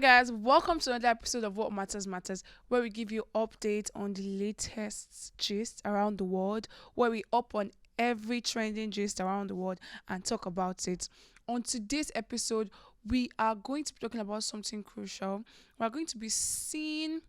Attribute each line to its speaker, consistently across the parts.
Speaker 1: guys, welcome to another episode of What Matters Matters, where we give you updates on the latest gist around the world, where we up on every trending gist around the world and talk about it. On today's episode, we are going to be talking about something crucial. We are going to be seeing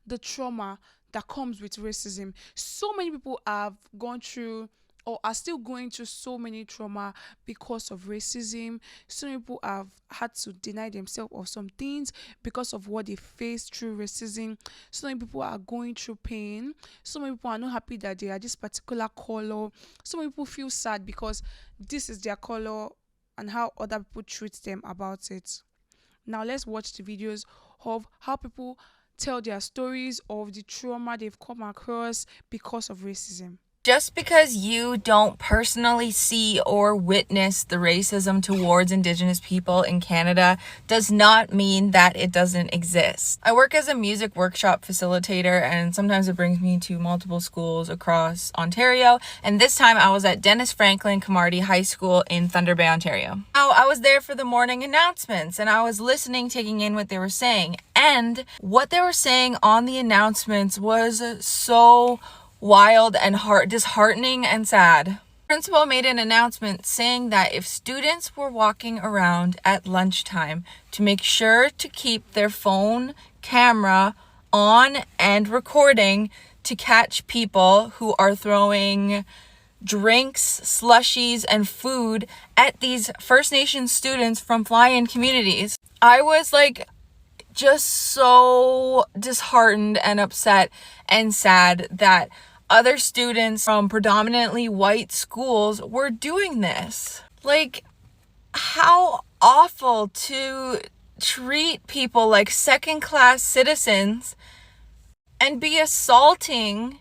Speaker 1: the trauma that comes with racism. So many people have gone through or are still going through so many trauma because of racism. So many people have had to deny themselves of some things because of what they faced through racism. So many people are going through pain. So many people are not happy that they are this particular color. So many people feel sad because this is their color and how other people treat them about it. Now let's watch the videos of how people tell their stories of the trauma they've come across because of racism.
Speaker 2: Just because you don't personally see or witness the racism towards Indigenous people in Canada does not mean that it doesn't exist. I work as a music workshop facilitator, and sometimes it brings me to multiple schools across Ontario. And this time I was at Dennis Franklin Camardi High School in Thunder Bay, Ontario. Now, I was there for the morning announcements, and I was listening, taking in what they were saying. And what they were saying on the announcements was so wild and disheartening and sad. Principal made an announcement saying that if students were walking around at lunchtime to make sure to keep their phone camera on and recording to catch people who are throwing drinks, slushies, and food at these First Nations students from fly-in communities. I was just so disheartened and upset and sad that other students from predominantly white schools were doing this. How awful to treat people like second-class citizens and be assaulting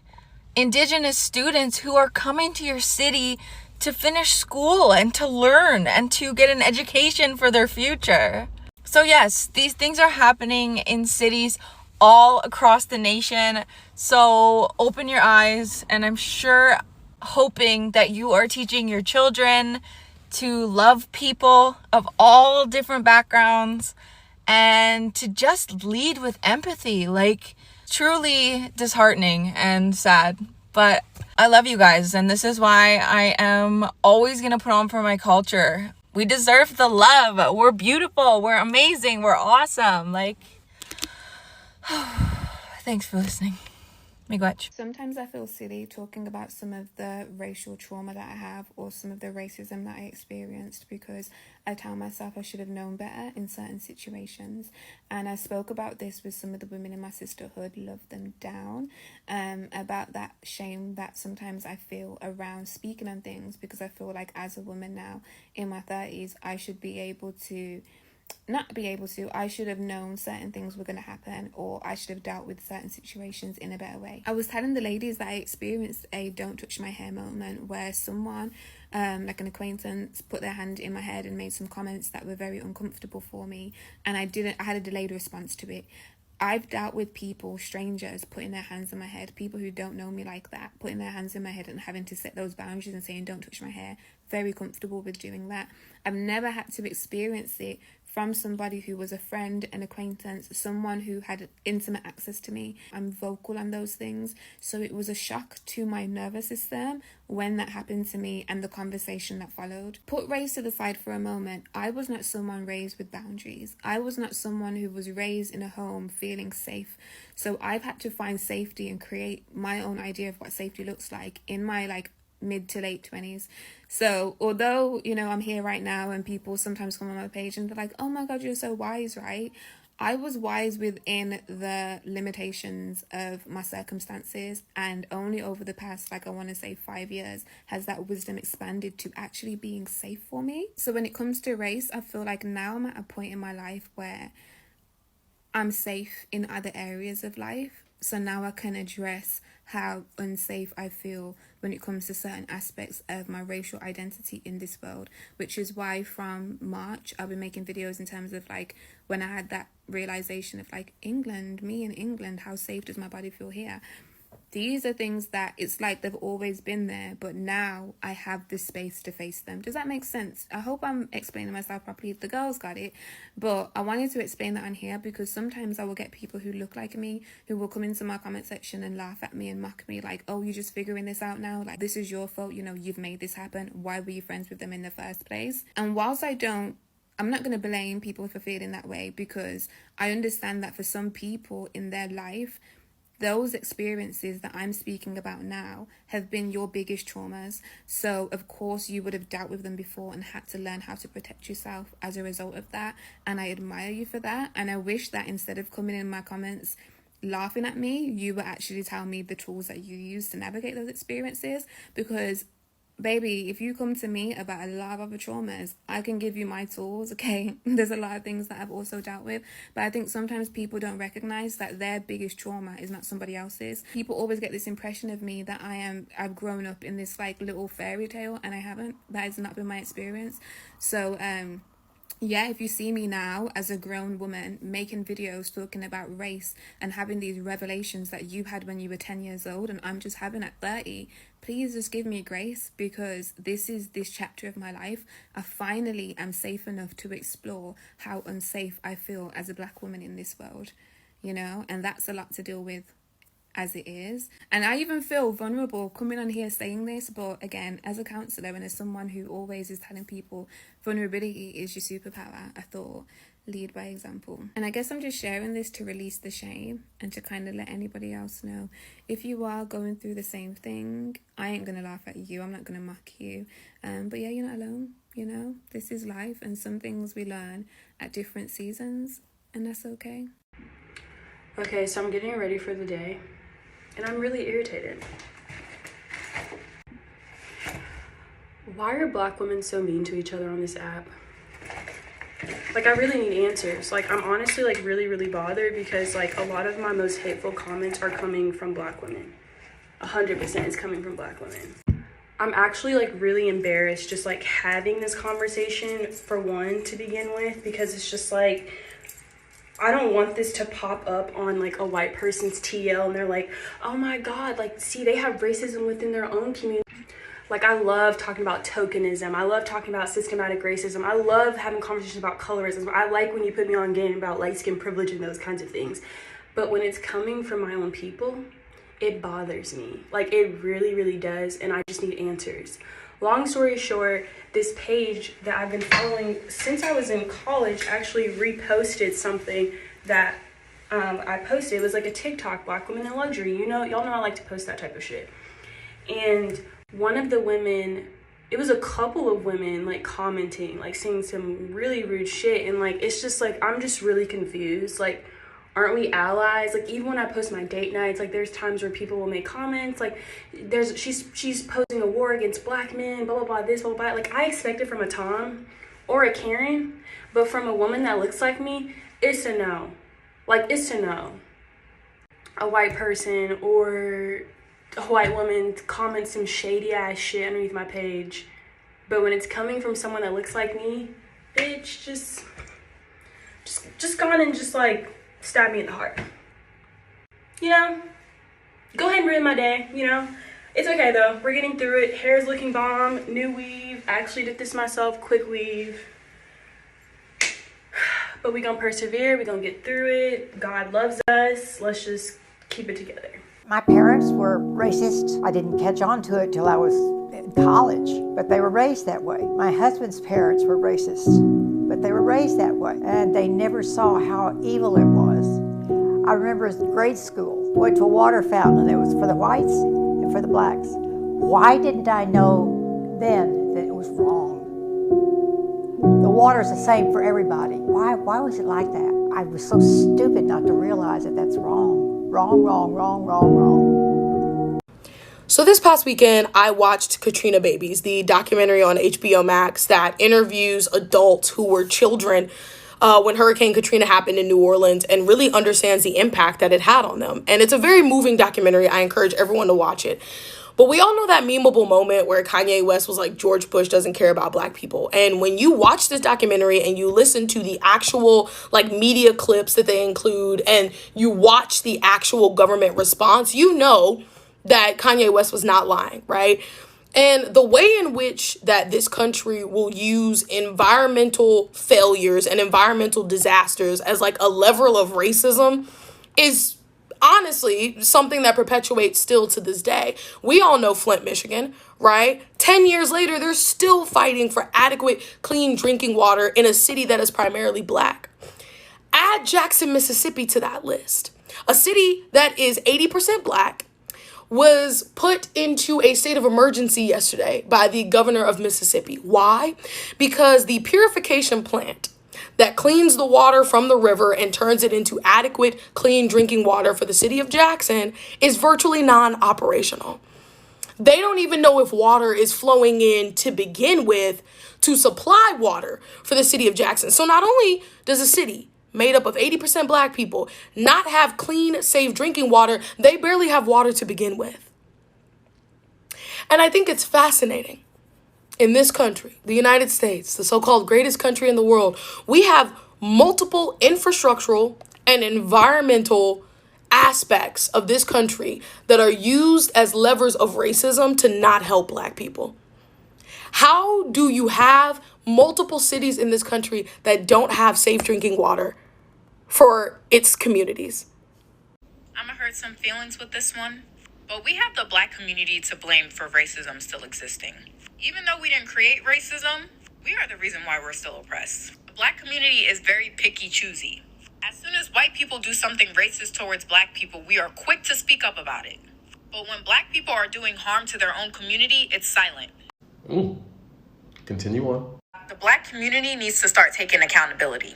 Speaker 2: Indigenous students who are coming to your city to finish school and to learn and to get an education for their future. So yes, these things are happening in cities all across the nation. So open your eyes, and I'm sure hoping that you are teaching your children to love people of all different backgrounds and to just lead with empathy. Truly disheartening and sad. But I love you guys, and this is why I am always gonna put on for my culture. We deserve the love. We're beautiful. We're amazing. We're awesome. Thanks for listening. Miigwech.
Speaker 3: Sometimes I feel silly talking about some of the racial trauma that I have or some of the racism that I experienced because I tell myself I should have known better in certain situations. And I spoke about this with some of the women in my sisterhood, Love Them Down, about that shame that sometimes I feel around speaking on things because I feel like as a woman now in my 30s, I should be able to I should have known certain things were going to happen, or I should have dealt with certain situations in a better way. I was telling the ladies that I experienced a don't touch my hair moment where someone, like an acquaintance, put their hand in my head and made some comments that were very uncomfortable for me, and I had a delayed response to it. I've dealt with people, strangers, putting their hands in my head, people who don't know me like that, putting their hands in my head and having to set those boundaries and saying, don't touch my hair. Very comfortable with doing that. I've never had to experience it from somebody who was a friend, an acquaintance, someone who had intimate access to me. I'm vocal on those things. So it was a shock to my nervous system when that happened to me and the conversation that followed. Put race to the side for a moment. I was not someone raised with boundaries. I was not someone who was raised in a home feeling safe. So I've had to find safety and create my own idea of what safety looks like in my mid to late 20s. So although I'm here right now and people sometimes come on my page and they're like, oh my god, you're so wise, right? I was wise within the limitations of my circumstances, and only over the past 5 years has that wisdom expanded to actually being safe for me. So when it comes to race, I feel like now I'm at a point in my life where I'm safe in other areas of life. So now I can address how unsafe I feel when it comes to certain aspects of my racial identity in this world, which is why from March I've been making videos in terms of when I had that realization of England, me in England, how safe does my body feel here? These are things that it's like they've always been there, but now I have the space to face them. Does that make sense? I hope I'm explaining myself properly. The girls got it, but I wanted to explain that on here because sometimes I will get people who look like me who will come into my comment section and laugh at me and mock me like, oh, you're just figuring this out now? Like, this is your fault. You know, you've made this happen. Why were you friends with them in the first place? And whilst I'm not going to blame people for feeling that way, because I understand that for some people in their life, those experiences that I'm speaking about now have been your biggest traumas. So, of course, you would have dealt with them before and had to learn how to protect yourself as a result of that. And I admire you for that. And I wish that instead of coming in my comments laughing at me, you would actually tell me the tools that you use to navigate those experiences. Because baby, if you come to me about a lot of other traumas, I can give you my tools, okay? There's a lot of things that I've also dealt with, but I think sometimes people don't recognize that their biggest trauma is not somebody else's. People always get this impression of me that I've grown up in this like little fairy tale, and I haven't. That has not been my experience. So, yeah, if you see me now as a grown woman making videos talking about race and having these revelations that you had when you were 10 years old and I'm just having at 30, please just give me grace, because this is this chapter of my life. I finally am safe enough to explore how unsafe I feel as a Black woman in this world, you know, and that's a lot to deal with as it is. And I even feel vulnerable coming on here saying this, but again, as a counsellor and as someone who always is telling people vulnerability is your superpower, I thought lead by example. And I guess I'm just sharing this to release the shame and to kind of let anybody else know, if you are going through the same thing, I ain't gonna laugh at you, I'm not gonna mock you, but yeah, you're not alone, you know, this is life, and some things we learn at different seasons, and that's okay.
Speaker 4: Okay, so I'm getting ready for the day, and I'm really irritated. Why are Black women so mean to each other on this app? Like, I really need answers. Like, I'm honestly, like, really bothered, because, like, a lot of my most hateful comments are coming from Black women. 100% is coming from Black women. I'm actually, like, really embarrassed just, like, having this conversation, for one, to begin with, because it's just, like, I don't want this to pop up on, like, a white person's TL, and they're like, oh my God, like, see, they have racism within their own community. Like, I love talking about tokenism. I love talking about systematic racism. I love having conversations about colorism. I like when you put me on game about light skin privilege and those kinds of things. But when it's coming from my own people, it bothers me. Like, it really does, and I just need answers. Long story short, this page that I've been following since I was in college actually reposted something that I posted. It was like a TikTok, Black Women in Luxury. You know, y'all know I like to post that type of shit. And one of the women, it was a couple of women, like, commenting, like, saying some really rude shit, and, like, it's just, like, I'm just really confused. Like, aren't we allies? Like, even when I post my date nights, like, there's times where people will make comments, like, she's posing a war against Black men, blah, blah, blah, this, blah, blah, blah. Like, I expect it from a Tom or a Karen, but from a woman that looks like me, it's a no. Like, it's a no. A white person or a white woman comments some shady ass shit underneath my page, but when it's coming from someone that looks like me, bitch, just go on and just, like, stab me in the heart. You know? Go ahead and ruin my day, you know? It's okay though. We're getting through it. Hair's looking bomb. New weave. I actually did this myself. Quick weave. But we gonna persevere. We gonna get through it. God loves us. Let's just keep it together.
Speaker 5: My parents were racist. I didn't catch on to it till I was in college, but they were raised that way. My husband's parents were racist, but they were raised that way, and they never saw how evil it was. I remember in grade school, went to a water fountain, and it was for the whites and for the blacks. Why didn't I know then that it was wrong? The water's the same for everybody. Why was it like that? I was so stupid not to realize that that's wrong. Wrong.
Speaker 6: So this past weekend, I watched Katrina Babies, the documentary on HBO Max that interviews adults who were children when Hurricane Katrina happened in New Orleans, and really understands the impact that it had on them. And it's a very moving documentary. I encourage everyone to watch it. But we all know that memeable moment where Kanye West was like, George Bush doesn't care about Black people. And when you watch this documentary and you listen to the actual, like, media clips that they include, and you watch the actual government response, you know that Kanye West was not lying, right? And the way in which that this country will use environmental failures and environmental disasters as like a lever of racism is honestly something that perpetuates still to this day. We all know Flint, Michigan, right? 10 years later, they're still fighting for adequate, clean drinking water in a city that is primarily black. Add Jackson, Mississippi to that list. A city that is 80% black was put into a state of emergency yesterday by the governor of Mississippi. Why? Because the purification plant that cleans the water from the river and turns it into adequate, clean drinking water for the city of Jackson is virtually non-operational. They don't even know if water is flowing in to begin with to supply water for the city of Jackson. So not only does a city made up of 80% black people not have clean, safe drinking water, they barely have water to begin with. And I think it's fascinating. In this country, the United States, the so-called greatest country in the world, we have multiple infrastructural and environmental aspects of this country that are used as levers of racism to not help black people. How do you have multiple cities in this country that don't have safe drinking water for its communities?
Speaker 2: I'm gonna hurt some feelings with this one, but we have the black community to blame for racism still existing. Even though we didn't create racism, we are the reason why we're still oppressed. The black community is very picky choosy. As soon as white people do something racist towards black people, we are quick to speak up about it. But when black people are doing harm to their own community, it's silent.
Speaker 7: Continue on.
Speaker 2: The black community needs to start taking accountability.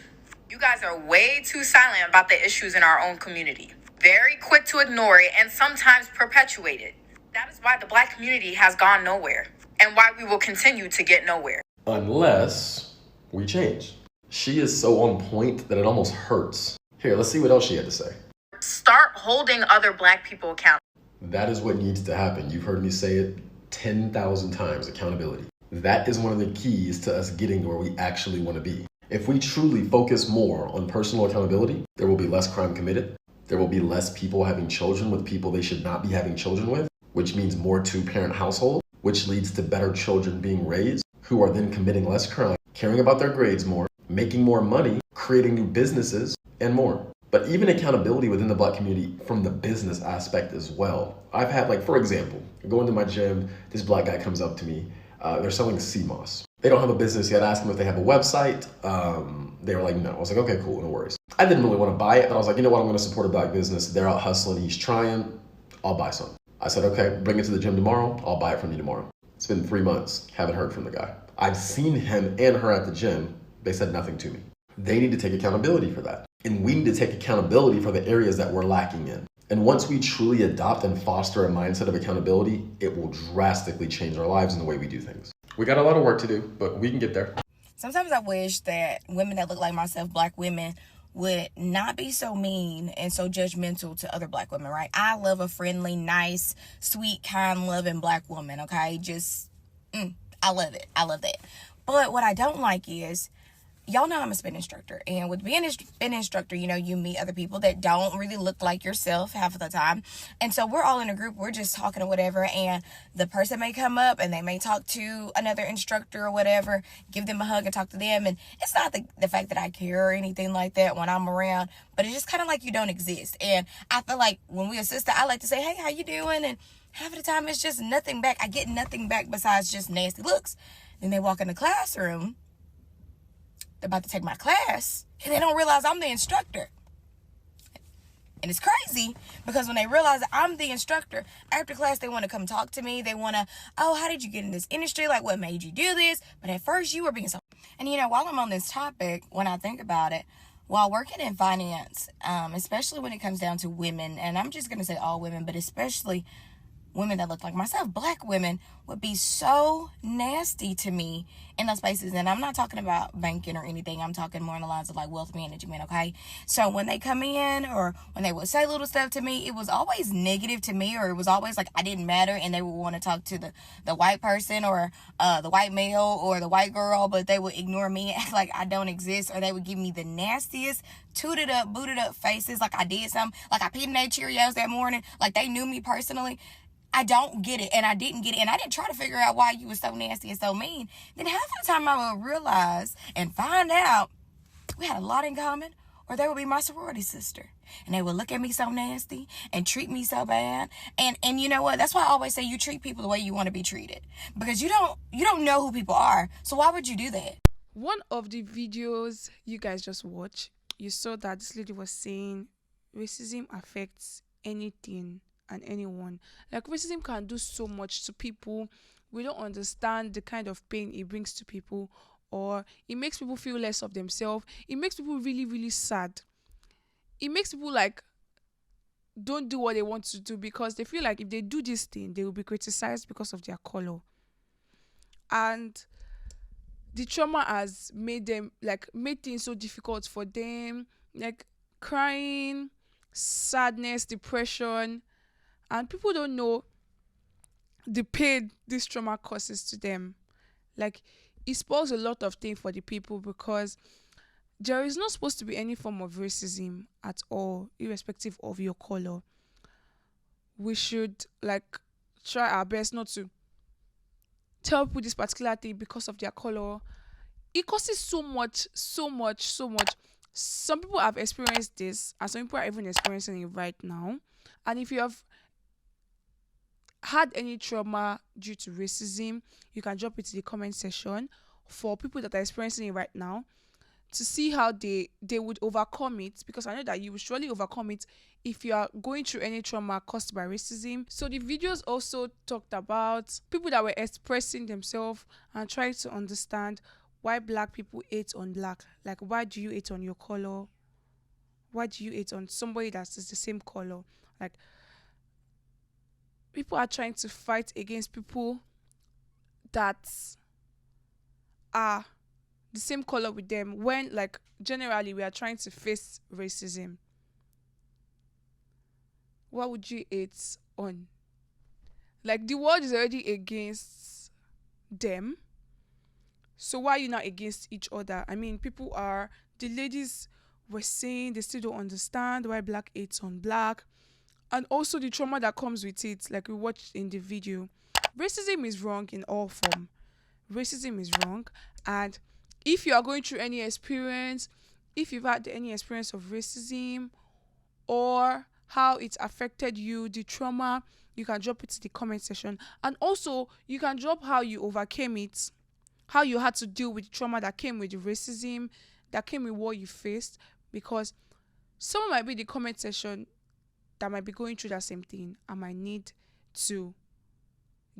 Speaker 2: You guys are way too silent about the issues in our own community. Very quick to ignore it and sometimes perpetuate it. That is why the black community has gone nowhere and why we will continue to get nowhere.
Speaker 7: Unless we change. She is so on point that it almost hurts. Here, let's see what else she had to say.
Speaker 2: Start holding other black people accountable.
Speaker 7: That is what needs to happen. You've heard me say it 10,000 times, accountability. That is one of the keys to us getting where we actually want to be. If we truly focus more on personal accountability, there will be less crime committed. There will be less people having children with people they should not be having children with, which means more two-parent households, which leads to better children being raised, who are then committing less crime, caring about their grades more, making more money, creating new businesses, and more. But even accountability within the black community from the business aspect as well. I've had, like, for example, going to my gym, this black guy comes up to me. They're selling sea moss. They don't have a business yet. I asked them if they have a website. They were like, no. I was like, okay, cool, no worries. I didn't really want to buy it, but I was like, you know what? I'm going to support a black business. They're out hustling. He's trying. I'll buy some. I said, okay, bring it to the gym tomorrow. I'll buy it from you tomorrow. It's been 3 months. Haven't heard from the guy. I've seen him and her at the gym. They said nothing to me. They need to take accountability for that. And we need to take accountability for the areas that we're lacking in. And once we truly adopt and foster a mindset of accountability, it will drastically change our lives and the way we do things. We got a lot of work to do, but we can get there.
Speaker 2: Sometimes I wish that women that look like myself, black women, would not be so mean and so judgmental to other black women, right? I love a friendly, nice, sweet, kind, loving black woman, okay? I love it. I love that. But what I don't like is, y'all know I'm a spin instructor, and with being a spin instructor, you know, you meet other people that don't really look like yourself half of the time, and so we're all in a group, we're just talking or whatever, and the person may come up and they may talk to another instructor or whatever, give them a hug and talk to them, and it's not the fact that I care or anything like that when I'm around, but it's just kind of like you don't exist. And I feel like when we assist, I like to say, hey, how you doing? And half of the time it's just nothing back. I get nothing back besides just nasty looks. Then they walk in the classroom, they're about to take my class, and they don't realize I'm the instructor. And it's crazy, because when they realize that I'm the instructor, after class, they want to come talk to me. They want to, oh, how did you get in this industry? Like, what made you do this? But at first, you were being so... And, you know, while I'm on this topic, when I think about it, while working in finance, especially when it comes down to women, and I'm just going to say all women, but especially women that look like myself, black women, would be so nasty to me in those spaces. And I'm not talking about banking or anything. I'm talking more in the lines of like wealth management, okay? So when they come in or when they would say little stuff to me, it was always negative to me, or it was always like I didn't matter, and they would want to talk to the white person or the white male or the white girl, but they would ignore me and act like I don't exist, or they would give me the nastiest, tooted up, booted up faces like I did something, like I peed in their Cheerios that morning, like they knew me personally. I don't get it, and I didn't get it, and I didn't try to figure out why you were so nasty and so mean, then half of the time I would realize and find out we had a lot in common, or they would be my sorority sister. And they would look at me so nasty and treat me so bad. And you know what? That's why I always say you treat people the way you want to be treated. Because you don't know who people are. So why would you do that?
Speaker 1: One of the videos you guys just watched, you saw that this lady was saying racism affects anything and anyone. Like, racism can do so much to people. We don't understand the kind of pain it brings to people, or it makes people feel less of themselves. It makes people really, really sad. It makes people like don't do what they want to do because they feel like if they do this thing, they will be criticized because of their color. And the trauma has made things so difficult for them, like crying, sadness, depression, and people don't know the pain this trauma causes to them. Like, it spoils a lot of things for the people because there is not supposed to be any form of racism at all, irrespective of your color. We should try our best not to tell people this particular thing because of their color. It causes so much. Some people have experienced this, and some people are even experiencing it right now. And if you have had any trauma due to racism, you can drop it in the comment section for people that are experiencing it right now, to see how they would overcome it, because I know that you will surely overcome it if you are going through any trauma caused by racism. So the videos also talked about people that were expressing themselves and trying to understand why black people hate on black. Like, why do you hate on your color? Why do you hate on somebody that's the same color? Like, people are trying to fight against people that are the same color with them, when generally we are trying to face racism. What would you hate on? Like, the world is already against them, so why are you not against each other? I mean, the ladies were saying they still don't understand why black hates on black, and also the trauma that comes with it, like we watched in the video. Racism is wrong in all form. Racism is wrong, and if you are going through any experience, if you've had any experience of racism or how it's affected you, the trauma, you can drop it in the comment section. And also, you can drop how you overcame it, how you had to deal with the trauma that came with the racism, that came with what you faced, because someone might be in the comment section that might be going through that same thing and might need to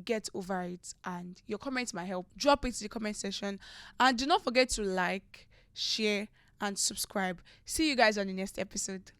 Speaker 1: get over it, and your comments might help. Drop it in the comment section, and do not forget to like, share, and subscribe. See you guys on the next episode.